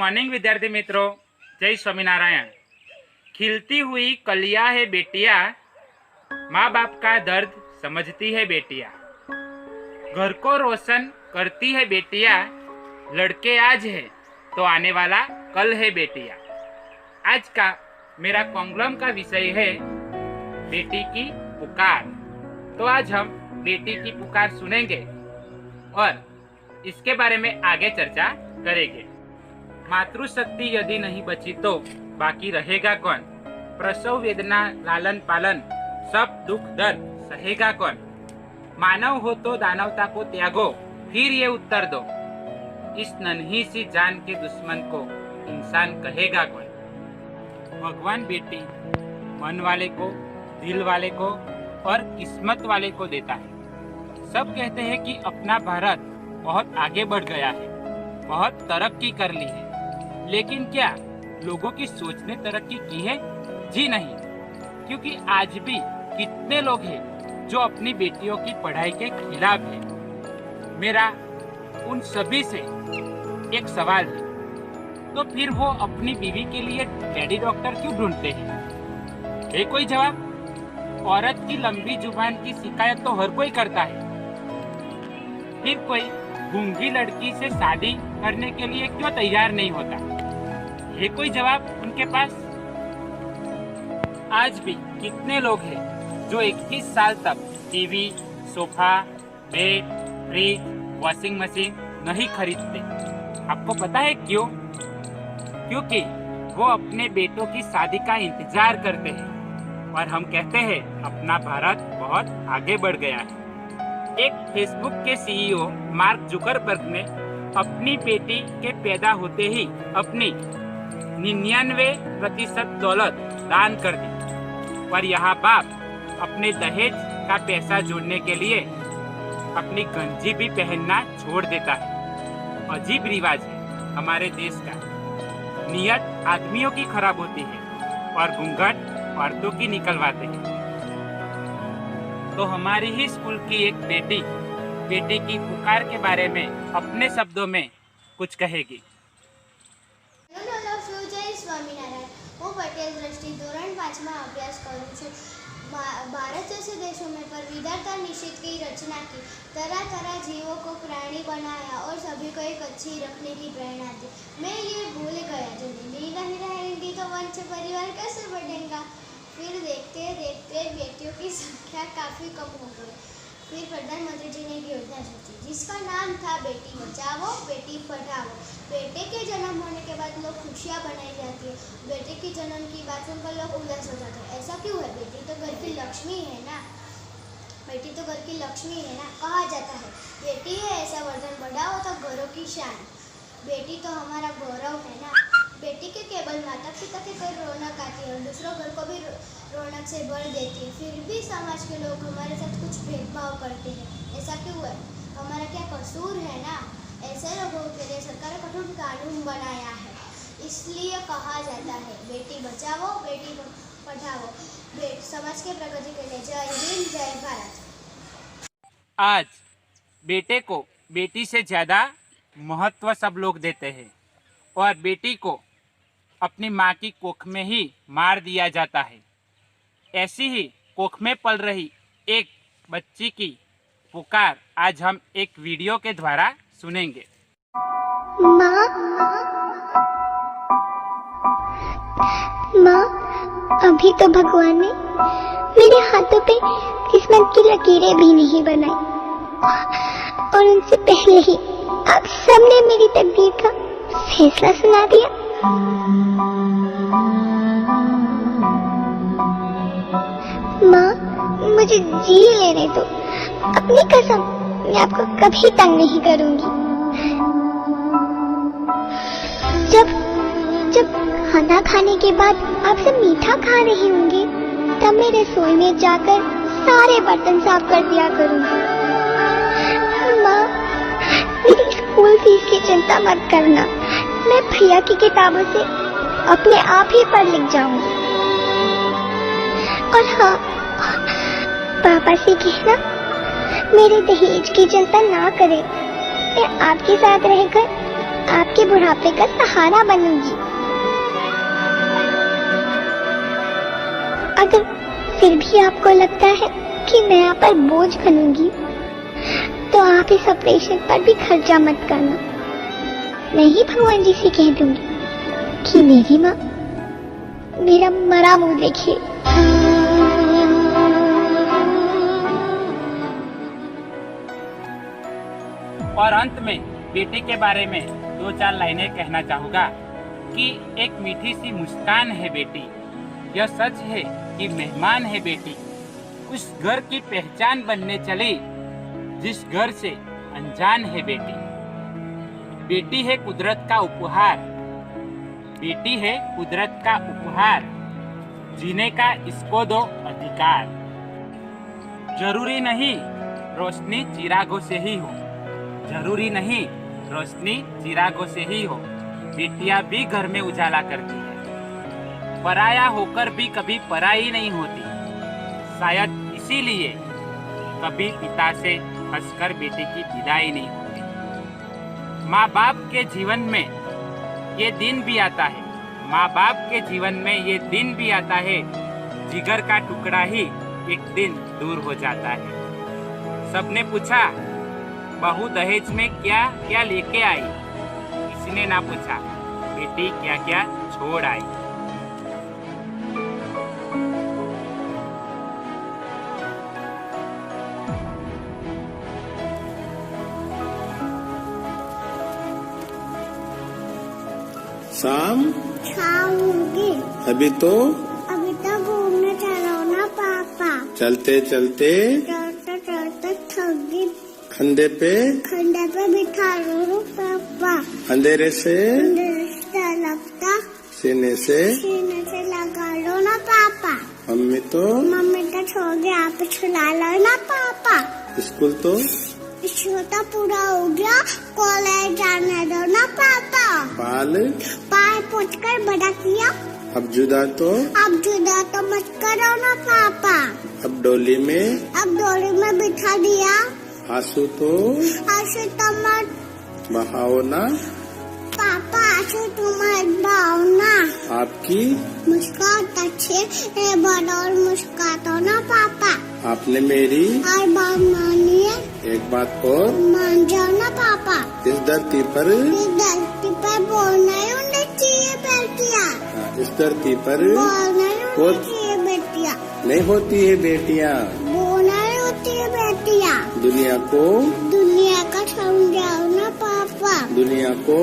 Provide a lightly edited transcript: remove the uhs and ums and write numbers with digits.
Morning विद्यार्थी मित्रों, जय स्वामीनारायण। खिलती हुई कलियां है बेटियां, माँ बाप का दर्द समझती है बेटियां। घर को रोशन करती है बेटियां, लड़के आज है तो आने वाला कल है बेटियां। आज का मेरा कॉन्ग्लम का विषय है बेटी की पुकार। तो आज हम बेटी की पुकार सुनेंगे और इसके बारे में आगे चर्चा करेंगे। मातृशक्ति यदि नहीं बची तो बाकी रहेगा कौन? प्रसव वेदना लालन पालन सब दुख दर्द सहेगा कौन? मानव हो तो दानवता को त्यागो, फिर ये उत्तर दो, इस नन्ही सी जान के दुश्मन को इंसान कहेगा कौन? भगवान बेटी मन वाले को, दिल वाले को और किस्मत वाले को देता है। सब कहते हैं कि अपना भारत बहुत आगे बढ़ गया है, बहुत तरक्की कर ली है, लेकिन क्या लोगों की सोच ने तरक्की की है? जी नहीं, क्योंकि आज भी कितने लोग हैं जो अपनी बेटियों की पढ़ाई के खिलाफ है। मेरा उन सभी से एक सवाल है, तो फिर वो अपनी बीवी के लिए डैडी डॉक्टर क्यों ढूंढते हैं? है कोई जवाब? औरत की लंबी जुबान की शिकायत तो हर कोई करता है, फिर कोई गूंगी लड़की से शादी करने के लिए क्यों तैयार नहीं होता? ये कोई जवाब उनके पास? आज भी कितने लोग हैं जो 21 साल तक TV, sofa, bed, fridge, washing machine नहीं खरीदते। आपको पता है क्यों? क्योंकि वो अपने बेटों की शादी का इंतजार करते हैं और हम कहते हैं अपना भारत बहुत आगे बढ़ गया है। एक फेसबुक के सीईओ मार्क जुकरबर्ग ने अपनी बेटी के पैदा होते ही अपनी 99% दौलत दान कर दी, पर यहाँ बाप अपने दहेज का पैसा जोड़ने के लिए अपनी गंजी भी पहनना छोड़ देता है। अजीब रिवाज है हमारे देश का। नियत आदमियों की खराब होती है और घूंघट औरतों की निकलवाते हैं। तो हमारी ही स्कूल की एक बेटी की पुकार के बारे में अपने शब्दों में कुछ कहेगी। जय स्वामीनारायण। હું પટેલ દ્રષ્ટિ ધોરણ 5માં अभ्यास करूँ છું। भारत जैसे देशों में परविदारता निषेध की रचना की, तरह तरह जीवों को प्राणी बनाया और सभी को एक अच्छी रखने की प्रेरणा दी। मैं ये भूल गया, जो दिल्ली नहीं रहेंगी तो वंश परिवार कैसे बढ़ेगा? फिर देखते देखते बेटियों की संख्या काफ़ी कम हो गई। फिर प्रधानमंत्री जी ने एक योजना सोची जिसका नाम था बेटी बचाओ बेटी पढ़ाओ। बेटे के जन्म होने के बाद लोग खुशियाँ बनाई जाती है। बेटे के जन्म की बात सुनकर लोग उदास हो जाते हैं। ऐसा क्यों है? बेटी तो घर की लक्ष्मी है ना, बेटी तो घर की लक्ष्मी है ना। कहा जाता है बेटी है ऐसा वर्धन बढ़ाओ तो घरों की शान। बेटी तो हमारा गौरव है ना। बेटी के केवल माता पिता के घर रौनक आती है और दूसरों घर को भी रौनक से भर देती है। फिर भी समाज के लोग हमारे साथ कुछ भेदभाव करते हैं। ऐसा क्यों है? हमारा क्या कसूर है ना? ऐसे लोगों के लिए सरकार ने कठोर कानून बनाया है। इसलिए कहा जाता है बेटी बचाओ बेटी पढ़ाओ, समाज के प्रगति के लिए। जय हिंद, जय भारत। आज बेटे को बेटी से ज्यादा महत्व सब लोग देते हैं और बेटी को अपनी माँ की कोख में ही मार दिया जाता है। ऐसी ही कोख में पल रही एक बच्ची की पुकार आज हम एक वीडियो के द्वारा सुनेंगे। माँ, अभी तो भगवान ने मेरे हाथों पे किस्मत की लकीरें भी नहीं बनाई और उनसे पहले ही आप सबने मेरी तकदीर का फैसला सुना दिया। माँ, मुझे जी लेने दो। अपनी कसम, मैं आपको कभी तंग नहीं करूंगी। जब खाना खाने के बाद आप सब मीठा खा रही होंगी, तब मैं रसोई में जाकर सारे बर्तन साफ कर दिया करूंगी। माँ, मेरी स्कूल फीस की चिंता मत करना, मैं भैया की किताबों से अपने आप ही पढ़ लिख जाऊंगी। और हाँ, पापा से कहना मेरे दहेज की चिंता ना करें। मैं आपके साथ रहकर आपके बुढ़ापे का सहारा बनूंगी। अगर फिर भी आपको लगता है कि मैं आप पर बोझ बनूंगी, तो आप इस ऑपरेशन पर भी खर्चा मत करना। मैं ही भगवान जी से कह दूंगी कि मेरी माँ मेरा मरा मुंह देखे। और अंत में बेटी के बारे में 2-4 लाइनें कहना चाहूँगा कि एक मीठी सी मुस्कान है बेटी। यह सच है कि मेहमान है बेटी। उस घर की पहचान बनने चली जिस घर से अनजान है बेटी। बेटी है कुदरत का उपहार, बेटी है कुदरत का उपहार। जीने का इसको दो अधिकार। जरूरी नहीं रोशनी चिरागों से ही हो, जरूरी नहीं रोशनी चिरागों से ही हो। बेटियां भी घर में उजाला करती है, पराया होकर भी कभी पराई नहीं होती। शायद इसीलिए कभी पिता से हंसकर बेटी की विदाई नहीं होती। माँ बाप के जीवन में ये दिन भी आता है, माँ बाप के जीवन में ये दिन भी आता है, जिगर का टुकड़ा ही एक दिन दूर हो जाता है। सबने पूछा बहू दहेज में क्या क्या लेके आई, किसी ने ना पूछा बेटी क्या क्या छोड़ आई। शाम खाऊंगी। अभी तो घूमने चलो ना पापा। चलते चलते चलते चलते थक गई। खंडे पे बिठा लो पापा। अंधेरे से लगता सीने से लगा लो ना पापा। मम्मी तो छोड़ गया, आप छुड़ा लो ना पापा। स्कूल तो छोटा पूरा हो गया, कॉलेज जाने दो ना पापा। पाल पूछ कर बड़ा किया, अब जुदा तो मत करो ना पापा। अब डोली में बिठा दिया, आंसू तो मत बहाओ ना पापा। आंसू तुम मत बहाओ ना। आपकी मुस्कान अच्छे बड़ा और मुस्कातो ना पापा। आपने मेरी और बात मानिए, एक बात और मान जाओ ना पापा। इस धरती पर बोलना ही होना चाहिए बेटिया। इस धरती पर बोलना ही होना चाहिए बेटिया। नहीं होती है बेटियाँ, बोलना ही होती है बेटिया। दुनिया का समझाओ ना पापा। दुनिया को